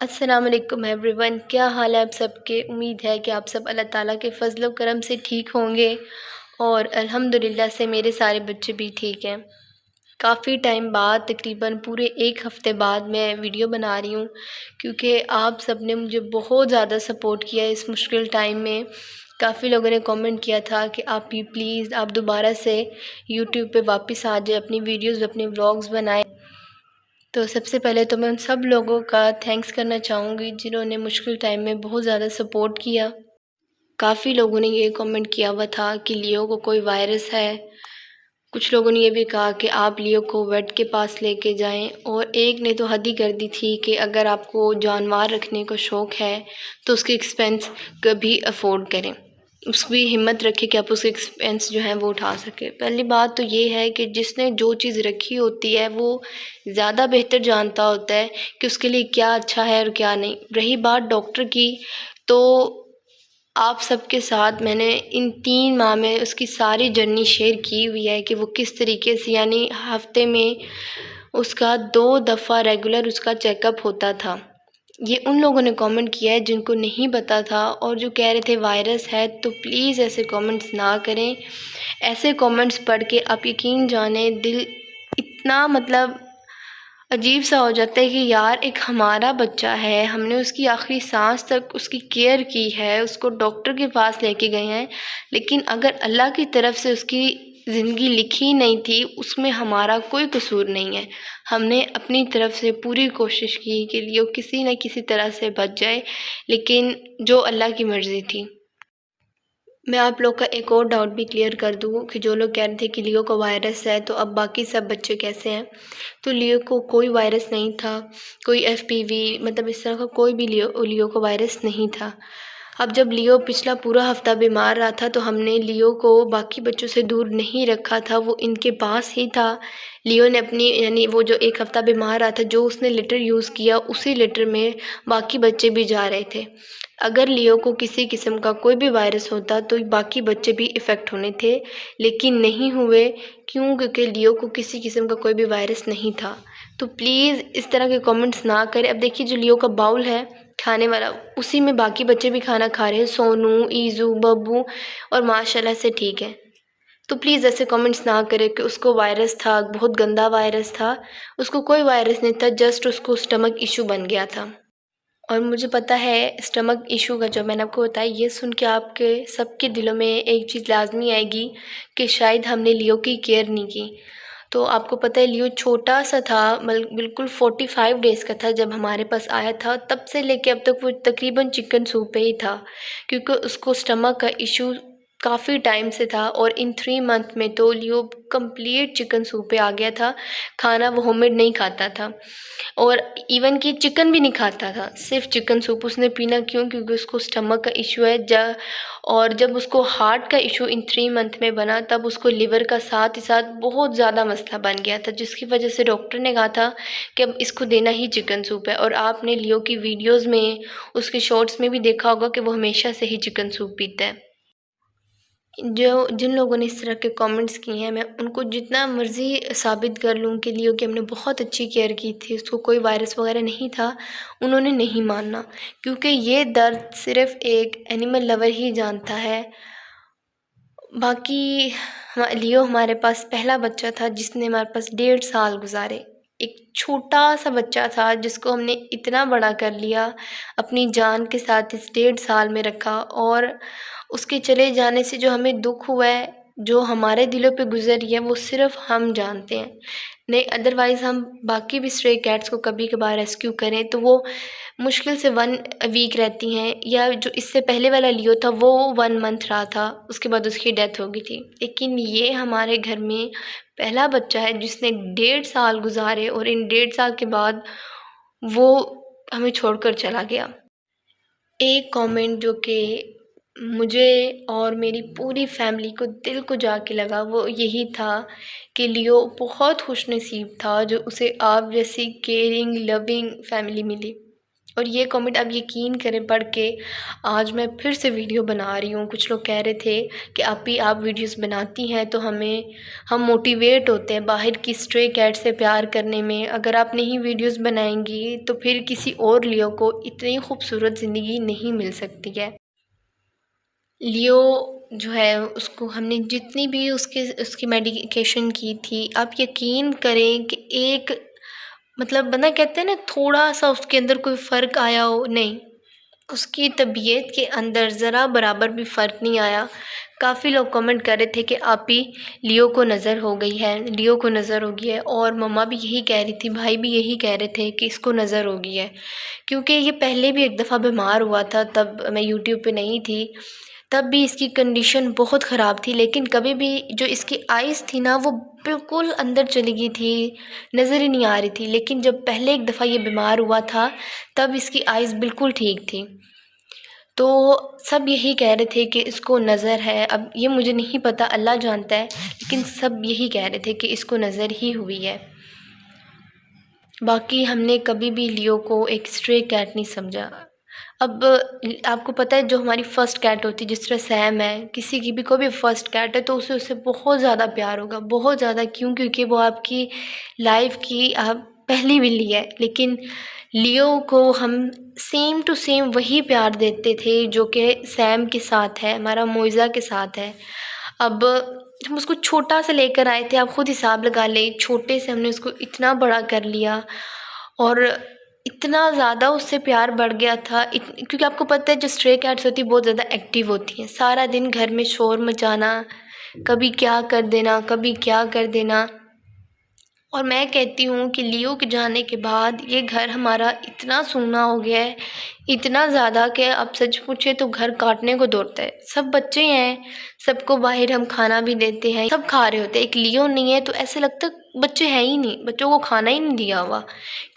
अस्सलाम वालेकुम एवरीवन, क्या हाल है आप सबके। उम्मीद है कि आप सब अल्लाह ताला के फ़ज़ल व करम से ठीक होंगे और अल्हम्दुलिल्लाह से मेरे सारे बच्चे भी ठीक हैं। काफ़ी टाइम बाद, तकरीबन पूरे 1 हफ़्ते बाद मैं वीडियो बना रही हूँ, क्योंकि आप सब ने मुझे बहुत ज़्यादा सपोर्ट किया इस मुश्किल टाइम में। काफ़ी लोगों ने कमेंट किया था कि आप भी प्लीज़ आप दोबारा से यूट्यूब पे वापस आ जाएँ, अपनी वीडियोज़, अपने व्लॉग्स बनाएँ। तो सबसे पहले तो मैं उन सब लोगों का थैंक्स करना चाहूँगी जिन्होंने मुश्किल टाइम में बहुत ज़्यादा सपोर्ट किया। काफ़ी लोगों ने ये कमेंट किया हुआ था कि लियो को कोई वायरस है। कुछ लोगों ने ये भी कहा कि आप लियो को वेट के पास लेके जाएं, और एक ने तो हद ही कर दी थी कि अगर आपको जानवर रखने का शौक़ है तो उसके एक्सपेंस कभी अफोर्ड करें, उसकी हिम्मत रखें कि आप उसके एक्सपेंस जो हैं वो उठा सकें। पहली बात तो ये है कि जिसने जो चीज़ रखी होती है वो ज़्यादा बेहतर जानता होता है कि उसके लिए क्या अच्छा है और क्या नहीं। रही बात डॉक्टर की, तो आप सबके साथ मैंने इन 3 माह में उसकी सारी जर्नी शेयर की हुई है कि वो किस तरीके से, यानी हफ़्ते में उसका 2 दफ़ा रेगुलर उसका चेकअप होता था। ये उन लोगों ने कमेंट किया है जिनको नहीं पता था और जो कह रहे थे वायरस है, तो प्लीज़ ऐसे कमेंट्स ना करें। ऐसे कमेंट्स पढ़ के आप यकीन जानें दिल इतना अजीब सा हो जाता है कि यार, एक हमारा बच्चा है, हमने उसकी आखिरी सांस तक उसकी केयर की है, उसको डॉक्टर के पास लेके गए हैं, लेकिन अगर अल्लाह की तरफ से उसकी ज़िंदगी लिखी नहीं थी, उसमें हमारा कोई कसूर नहीं है। हमने अपनी तरफ से पूरी कोशिश की कि लियो किसी न किसी तरह से बच जाए, लेकिन जो अल्लाह की मर्ज़ी थी। मैं आप लोग का एक और डाउट भी क्लियर कर दूँ कि जो लोग कह रहे थे कि लियो को वायरस है, तो अब बाकी सब बच्चे कैसे हैं। तो लियो को कोई वायरस नहीं था, कोई एफपीवी इस तरह का कोई भी लियो को वायरस नहीं था। अब जब लियो पिछला पूरा हफ़्ता बीमार रहा था, तो हमने लियो को बाकी बच्चों से दूर नहीं रखा था, वो इनके पास ही था। लियो ने अपनी, यानी वो जो 1 हफ़्ता बीमार रहा था, जो उसने लिटर यूज़ किया उसी लिटर में बाकी बच्चे भी जा रहे थे। अगर लियो को किसी किस्म का कोई भी वायरस होता तो बाकी बच्चे भी इफ़ेक्ट होने थे, लेकिन नहीं हुए। क्यों? क्योंकि लियो को किसी किस्म का कोई भी वायरस नहीं था। तो प्लीज़ इस तरह के कमेंट्स ना करें। अब देखिए, जो लियो का बाउल है खाने वाला, उसी में बाकी बच्चे भी खाना खा रहे हैं, सोनू, ईज़ू, बब्बू, और माशाल्लाह से ठीक है। तो प्लीज़ ऐसे कमेंट्स ना करें कि उसको वायरस था, बहुत गंदा वायरस था। उसको कोई वायरस नहीं था, जस्ट उसको स्टमक इशू बन गया था। और मुझे पता है स्टमक इशू का, जो मैंने आपको बताया, ये सुन के आपके सबके दिलों में एक चीज़ लाज़मी आएगी कि शायद हमने लियो की केयर नहीं की। तो आपको पता है लियो छोटा-सा था, बिल्कुल 45 डेज़ का था जब हमारे पास आया था। तब से लेके अब तक वो तकरीबन चिकन सूप पे ही था, क्योंकि उसको स्टमक का इशू काफ़ी टाइम से था, और इन 3 मंथ में तो लियो कंप्लीट चिकन सूप पे आ गया था। खाना वो होममेड नहीं खाता था, और इवन कि चिकन भी नहीं खाता था, सिर्फ़ चिकन सूप उसने पीना। क्यों? क्योंकि उसको स्टमक का इशू है। और जब उसको हार्ट का इशू इन 3 मंथ में बना, तब उसको लिवर का साथ ही साथ बहुत ज़्यादा मसला बन गया था, जिसकी वजह से डॉक्टर ने कहा था कि अब इसको देना ही चिकन सूप है। और आपने लियो की वीडियोज़ में, उसके शॉर्ट्स में भी देखा होगा कि वो हमेशा से ही चिकन सूप पीता है। जिन लोगों ने इस तरह के कमेंट्स किए हैं, मैं उनको जितना मर्ज़ी साबित कर लूँ कि लियो की हमने बहुत अच्छी केयर की थी, उसको कोई वायरस वगैरह नहीं था, उन्होंने नहीं मानना। क्योंकि ये दर्द सिर्फ़ एक एनिमल लवर ही जानता है। बाकी लियो हमारे पास पहला बच्चा था जिसने हमारे पास 1.5 साल गुज़ारे। एक छोटा-सा बच्चा था जिसको हमने इतना बड़ा कर लिया, अपनी जान के साथ इस 1.5 साल में रखा, और उसके चले जाने से जो हमें दुःख हुआ है, जो हमारे दिलों पे गुज़री है, वो सिर्फ़ हम जानते हैं। नहीं, अदरवाइज़ हम बाकी भी स्ट्रे कैट्स को कभी-कभार रेस्क्यू करें तो वो मुश्किल से 1 वीक रहती हैं, या जो इससे पहले वाला लियो था वो 1 मंथ रहा था, उसके बाद उसकी डेथ हो गई थी। लेकिन ये हमारे घर में पहला बच्चा है जिसने 1.5 साल गुज़ारे, और इन 1.5 साल के बाद वो हमें छोड़कर चला गया। एक कमेंट जो कि मुझे और मेरी पूरी फैमिली को दिल को जाके लगा, वो यही था कि लियो बहुत खुशनसीब था जो उसे आप जैसी केयरिंग, लविंग फैमिली मिली। और ये कमेंट आप यकीन करें पढ़ के आज मैं फिर से वीडियो बना रही हूँ। कुछ लोग कह रहे थे कि आप वीडियोस बनाती हैं तो हम मोटिवेट होते हैं बाहर की स्ट्रे कैट से प्यार करने में। अगर आप नहीं वीडियोस बनाएंगी तो फिर किसी और लियो को इतनी खूबसूरत ज़िंदगी नहीं मिल सकती है। लियो जो है उसको हमने जितनी भी उसकी मेडिकेशन की थी, आप यकीन करें कि एक मतलब बंदा कहते हैं ना थोड़ा सा उसके अंदर कोई फ़र्क आया हो, नहीं, उसकी तबीयत के अंदर ज़रा बराबर भी फ़र्क नहीं आया। काफ़ी लोग कमेंट कर रहे थे कि आप ही लियो को नज़र हो गई है, लियो को नज़र हो गई है। और मम्मा भी यही कह रही थी, भाई भी यही कह रहे थे कि इसको नज़र हो गई है। क्योंकि ये पहले भी एक दफ़ा बीमार हुआ था, तब मैं यूट्यूब पे नहीं थी, तब भी इसकी कंडीशन बहुत ख़राब थी। लेकिन कभी भी जो इसकी आइज़ थी ना वो बिल्कुल अंदर चली गई थी, नज़र ही नहीं आ रही थी। लेकिन जब पहले एक दफ़ा ये बीमार हुआ था तब इसकी आइज़ बिल्कुल ठीक थी। तो सब यही कह रहे थे कि इसको नज़र है। अब ये मुझे नहीं पता, अल्लाह जानता है, लेकिन सब यही कह रहे थे कि इसको नज़र ही हुई है। बाकी हमने कभी भी लियो को एक स्ट्रे कैट नहीं समझा। अब आपको पता है जो हमारी फ़र्स्ट कैट होती है, जिस तरह सैम है, किसी की भी कोई भी फ़र्स्ट कैट है तो उसे उससे बहुत ज़्यादा प्यार होगा, बहुत ज़्यादा। क्यों? क्योंकि वो आपकी लाइफ की पहली बिल्ली है। लेकिन लियो को हम सेम टू सेम वही प्यार देते थे जो कि सैम के साथ है, हमारा मोइज़ा के साथ है। अब हम उसको छोटा सा लेकर आए थे, आप खुद हिसाब लगा लें, छोटे से हमने उसको इतना बड़ा कर लिया और इतना ज़्यादा उससे प्यार बढ़ गया था। क्योंकि आपको पता है जो स्ट्रे कैट्स होती है बहुत ज़्यादा एक्टिव होती हैं, सारा दिन घर में शोर मचाना, कभी क्या कर देना, कभी क्या कर देना। और मैं कहती हूँ कि लियो के जाने के बाद ये घर हमारा इतना सूना हो गया है, इतना ज़्यादा कि अब सच पूछे तो घर काटने को दौड़ता है। सब बच्चे हैं, सबको बाहर हम खाना भी देते हैं, सब खा रहे होते हैं। एक लियो नहीं है तो ऐसे लगता है बच्चे हैं ही नहीं, बच्चों को खाना ही नहीं दिया हुआ।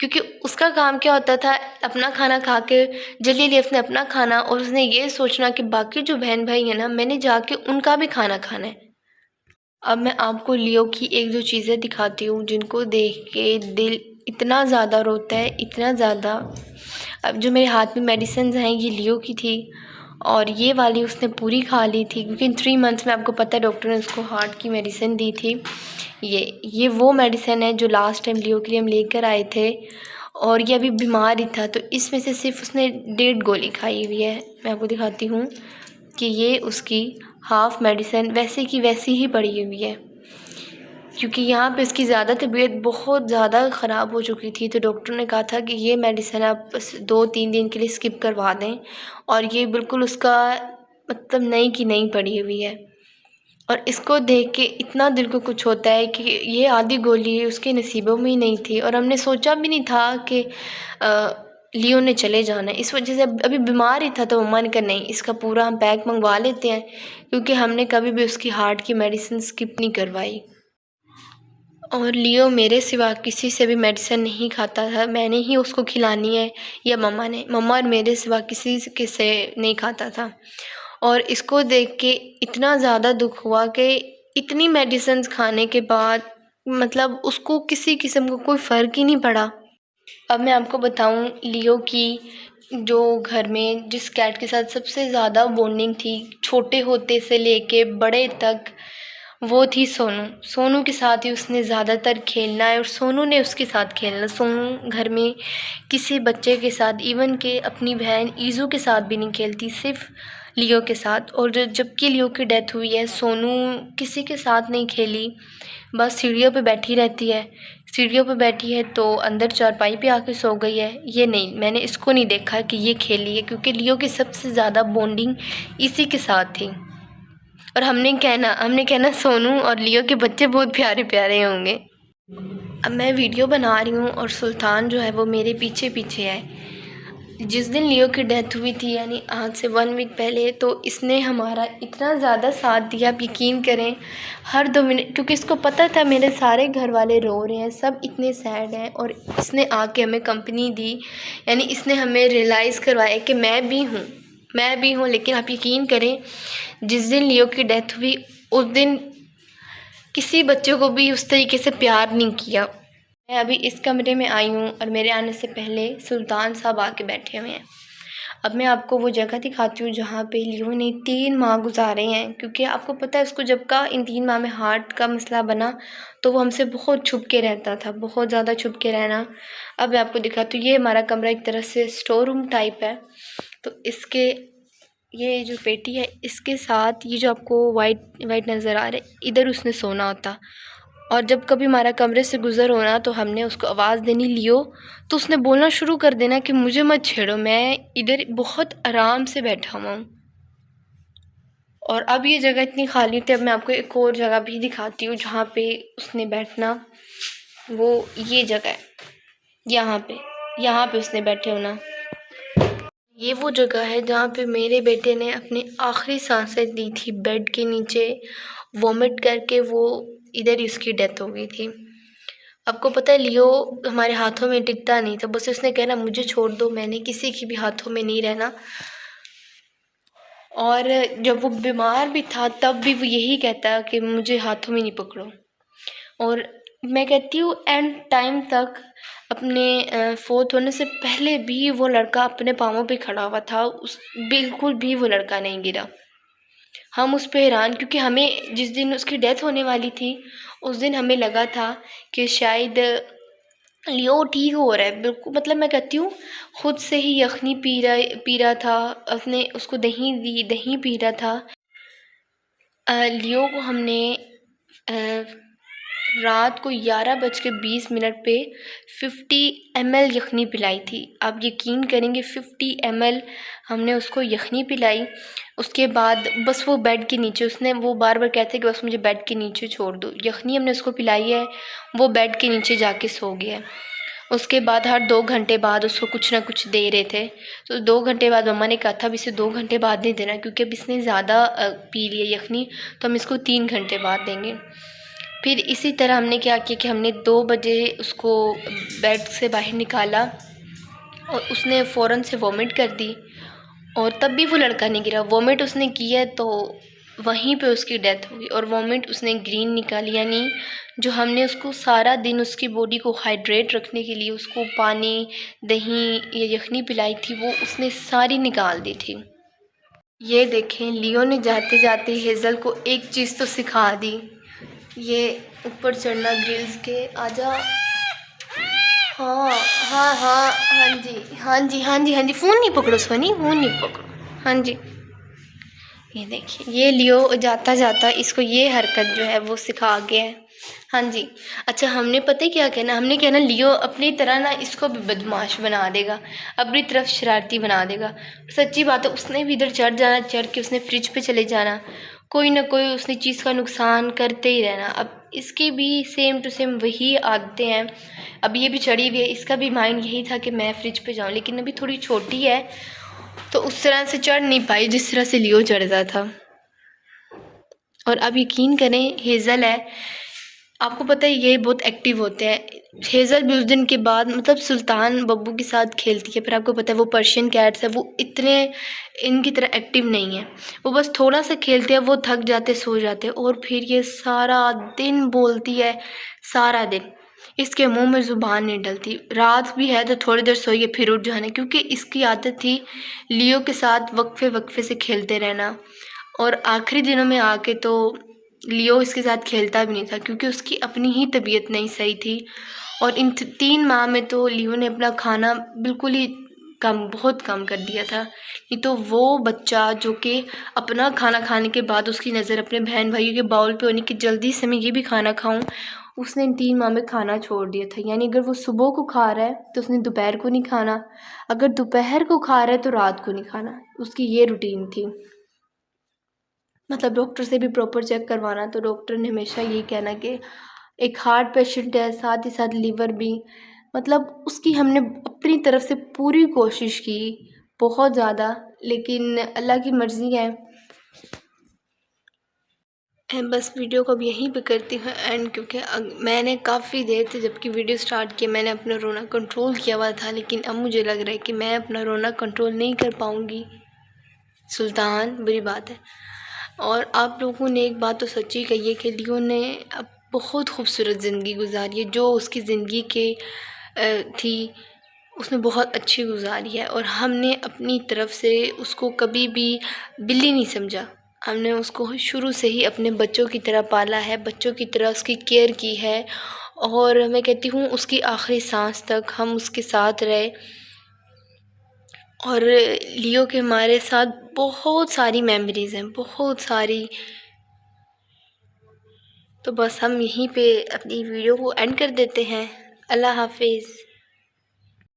क्योंकि उसका काम क्या होता था, अपना खाना खा के जल्दी जल्दी उसने अपना खाना, और उसने ये सोचना कि बाकी जो बहन भाई हैं ना, मैंने जाके उनका भी खाना खाना है। अब मैं आपको लियो की एक दो चीज़ें दिखाती हूँ जिनको देख के दिल इतना ज़्यादा रोता है, इतना ज़्यादा। अब जो मेरे हाथ में मेडिसिन्स हैं ये लियो की थी, और ये वाली उसने पूरी खा ली थी क्योंकि इन 3 मंथ्स में आपको पता है डॉक्टर ने उसको हार्ट की मेडिसिन दी थी। ये वो मेडिसिन है जो लास्ट टाइम लियो के लिए हम लेकर आए थे, और ये अभी बीमार ही था तो इसमें से सिर्फ उसने 1.5 गोली खाई हुई है। मैं आपको दिखाती हूँ कि ये उसकी हाफ़ मेडिसिन वैसे की वैसी ही पड़ी हुई है, क्योंकि यहाँ पे इसकी ज़्यादा तबीयत बहुत ज़्यादा ख़राब हो चुकी थी। तो डॉक्टर ने कहा था कि ये मेडिसिन आप बस 2-3 दिन के लिए स्किप करवा दें, और ये बिल्कुल उसका मतलब नई की नई पड़ी हुई है। और इसको देख के इतना दिल को कुछ होता है कि ये आधी गोली उसके नसीबों में ही नहीं थी, और हमने सोचा भी नहीं था कि लियो ने चले जाना है। इस वजह से अभी बीमार ही था तो मम्मा ने कहा नहीं, इसका पूरा हम पैक मंगवा लेते हैं, क्योंकि हमने कभी भी उसकी हार्ट की मेडिसिन स्किप नहीं करवाई। और लियो मेरे सिवा किसी से भी मेडिसिन नहीं खाता था, मैंने ही उसको खिलानी है या मम्मा ने, मम्मा और मेरे सिवा किसी के से नहीं खाता था। और इसको देख के इतना ज़्यादा दुख हुआ कि इतनी मेडिसिन्स खाने के बाद मतलब उसको किसी किस्म का कोई फ़र्क ही नहीं पड़ा। अब मैं आपको बताऊं लियो की जो घर में जिस कैट के साथ सबसे ज़्यादा बॉन्डिंग थी छोटे होते से लेके बड़े तक, वो थी सोनू। सोनू के साथ ही उसने ज़्यादातर खेलना है और सोनू ने उसके साथ खेलना। सोनू घर में किसी बच्चे के साथ, इवन के अपनी बहन ईज़ू के साथ भी नहीं खेलती, सिर्फ लियो के साथ। और जबकि लियो की डेथ हुई है सोनू किसी के साथ नहीं खेली, बस सीढ़ियों पे बैठी रहती है। सीढ़ियों पे बैठी है तो अंदर चारपाई पे आके सो गई है। ये नहीं, मैंने इसको नहीं देखा कि ये खेली है, क्योंकि लियो की सबसे ज़्यादा बॉन्डिंग इसी के साथ थी। और हमने कहना सोनू और लियो के बच्चे बहुत प्यारे प्यारे होंगे। अब मैं वीडियो बना रही हूँ और सुल्तान जो है वो मेरे पीछे पीछे है। जिस दिन लियो की डेथ हुई थी यानी आज से 1 वीक पहले, तो इसने हमारा इतना ज़्यादा साथ दिया, आप यकीन करें हर 2 मिनट, क्योंकि इसको पता था मेरे सारे घर वाले रो रहे हैं, सब इतने सैड हैं, और इसने आके हमें कंपनी दी। यानी इसने हमें रियलाइज़ करवाया कि मैं भी हूँ। लेकिन आप यकीन करें जिस दिन लियो की डेथ हुई उस दिन किसी बच्चे को भी उस तरीके से प्यार नहीं किया। मैं अभी इस कमरे में आई हूँ और मेरे आने से पहले सुल्तान साहब आके बैठे हुए हैं। अब मैं आपको वो जगह दिखाती हूँ जहाँ पे लियो ने 3 माह गुजारे हैं, क्योंकि आपको पता है उसको जब का इन 3 माह में हार्ट का मसला बना तो वो हमसे बहुत छुप के रहता था, बहुत ज़्यादा छुप के रहना। अब मैं आपको दिखाती हूँ, ये हमारा कमरा एक तरह से स्टोर रूम टाइप है। तो इसके ये जो पेटी है इसके साथ ये जो आपको वाइट वाइट नज़र आ रहा है, इधर उसने सोना होता। और जब कभी हमारा कमरे से गुज़र होना तो हमने उसको आवाज़ देनी लियो, तो उसने बोलना शुरू कर देना कि मुझे मत छेड़ो, मैं इधर बहुत आराम से बैठा हुआ हूँ। और अब ये जगह इतनी खाली थी। अब मैं आपको एक और जगह भी दिखाती हूँ जहाँ पे उसने बैठना, वो ये जगह है, यहाँ पे उसने बैठे होना। ये वो जगह है जहाँ पे मेरे बेटे ने अपनी आखिरी सांसें दी थी, बेड के नीचे वॉमिट करके। वो इधर ही उसकी डेथ हो गई थी। आपको पता है लियो हमारे हाथों में टिकता नहीं था, बस उसने कहना मुझे छोड़ दो, मैंने किसी की भी हाथों में नहीं रहना। और जब वो बीमार भी था तब भी वो यही कहता कि मुझे हाथों में नहीं पकड़ो। और मैं कहती हूँ एंड टाइम तक अपने फोत होने से पहले भी वो लड़का अपने पाँवों पे खड़ा हुआ था, उस बिल्कुल भी वो लड़का नहीं गिरा। हम उस पे हैरान, क्योंकि हमें जिस दिन उसकी डेथ होने वाली थी उस दिन हमें लगा था कि शायद लियो ठीक हो रहा है बिल्कुल। मतलब मैं कहती हूँ खुद से ही यखनी पी रहा था, अपने उसको दही पी रहा था। लियो को हमने रात को 11:20 पे 50 ml यखनी पिलाई थी। आप यकीन करेंगे 50 ml हमने उसको यखनी पिलाई। उसके बाद बस वो बेड के नीचे, उसने वो बार बार कहते कि बस मुझे बेड के नीचे छोड़ दो। यखनी हमने उसको पिलाई है, वो बेड के नीचे जाके सो गया। उसके बाद हर 2 घंटे बाद उसको कुछ ना कुछ दे रहे थे। तो 2 घंटे बाद मम्मा ने कहा था अब इसे 2 घंटे बाद नहीं देना, क्योंकि अब इसने ज़्यादा पी लिया यखनी, तो हम इसको 3 घंटे बाद देंगे। फिर इसी तरह हमने क्या किया कि हमने 2 बजे उसको बेड से बाहर निकाला और उसने फ़ौरन से वॉमिट कर दी, और तब भी वो लड़का नहीं गिरा। वॉमिट उसने किया तो वहीं पे उसकी डेथ हो गई। और वॉमिट उसने ग्रीन निकाली, यानी जो हमने उसको सारा दिन उसकी बॉडी को हाइड्रेट रखने के लिए उसको पानी, दही या यखनी पिलाई थी, वो उसने सारी निकाल दी थी। ये देखें लियो ने जाते जाते हेज़ल को एक चीज़ तो सिखा दी, ये ऊपर चढ़ना ग्रिल्स के। आजा। हाँ हाँ हाँ हाँ जी हाँ जी हाँ जी हाँ जी, फ़ोन नहीं पकड़ो सोनी, फ़ोन नहीं पकड़ो। हाँ जी, ये देखिए ये लियो जाता जाता इसको ये हरकत जो है वो सिखा गया है। हाँ जी। अच्छा हमने पता है क्या कहना, हमने कहना लियो अपनी तरह ना इसको भी बदमाश बना देगा, अपनी तरफ शरारती बना देगा। सच्ची बात है, उसने भी इधर चढ़ जाना, चढ़ के उसने फ्रिज पे चले जाना, कोई ना कोई उसने चीज़ का नुकसान करते ही रहना। अब इसकी भी सेम टू सेम वही आदतें हैं। अब ये भी चढ़ी हुई है, इसका भी माइंड यही था कि मैं फ्रिज पे जाऊँ, लेकिन अभी थोड़ी छोटी है तो उस तरह से चढ़ नहीं पाई जिस तरह से लियो चढ़ता था। और अब यकीन करें हेज़ल है, आपको पता है ये बहुत एक्टिव होते हैं। हेज़ल भी उस दिन के बाद मतलब सुल्तान बब्बू के साथ खेलती है, पर आपको पता है वो पर्शियन कैट्स है, वो इतने इनकी तरह एक्टिव नहीं है। वो बस थोड़ा सा खेलते हैं, वो थक जाते सो जाते, और फिर ये सारा दिन बोलती है, सारा दिन इसके मुंह में ज़ुबान नहीं डलती। रात भी है तो थोड़ी देर सोइए फिर उठ जाना, क्योंकि इसकी आदत थी लियो के साथ वक्फे वक्फे से खेलते रहना। और आखिरी दिनों में आके तो लियो इसके साथ खेलता भी नहीं था, क्योंकि उसकी अपनी ही तबीयत नहीं सही थी। और इन 3 माह में तो लियो ने अपना खाना बिल्कुल ही बहुत कम कर दिया था। नहीं तो वो बच्चा जो कि अपना खाना खाने के बाद उसकी नज़र अपने बहन भाइयों के बाउल पे होने की, जल्दी से मैं ये भी खाना खाऊं, उसने इन 3 माह में खाना छोड़ दिया था। यानी अगर वो सुबह को खा रहा है तो उसने दोपहर को नहीं खाना, अगर दोपहर को खा रहा है तो रात को नहीं खाना, उसकी ये रूटीन थी। मतलब डॉक्टर से भी प्रॉपर चेक करवाना, तो डॉक्टर ने हमेशा यही कहना कि एक हार्ट पेशेंट है, साथ ही साथ लीवर भी। मतलब उसकी हमने अपनी तरफ से पूरी कोशिश की, बहुत ज़्यादा, लेकिन अल्लाह की मर्ज़ी है। मैं बस वीडियो को अब यहीं पे करती हूँ एंड, क्योंकि मैंने काफ़ी देर से जबकि वीडियो स्टार्ट किया मैंने अपना रोना कंट्रोल किया हुआ था, लेकिन अब मुझे लग रहा है कि मैं अपना रोना कंट्रोल नहीं कर पाऊँगी। सुल्तान बुरी बात है। और आप लोगों ने एक बात तो सच्ची कही है कि लियो ने अब बहुत खूबसूरत ज़िंदगी गुजारी है। जो उसकी ज़िंदगी के थी उसने बहुत अच्छी गुजारी है, और हमने अपनी तरफ से उसको कभी भी बिल्ली नहीं समझा। हमने उसको शुरू से ही अपने बच्चों की तरह पाला है, बच्चों की तरह उसकी केयर की है, और मैं कहती हूँ उसकी आखिरी सांस तक हम उसके साथ रहे। और लियो के हमारे साथ बहुत सारी मेमोरीज़ हैं, बहुत सारी। तो बस हम यहीं पे अपनी वीडियो को एंड कर देते हैं। अल्लाह हाफिज़।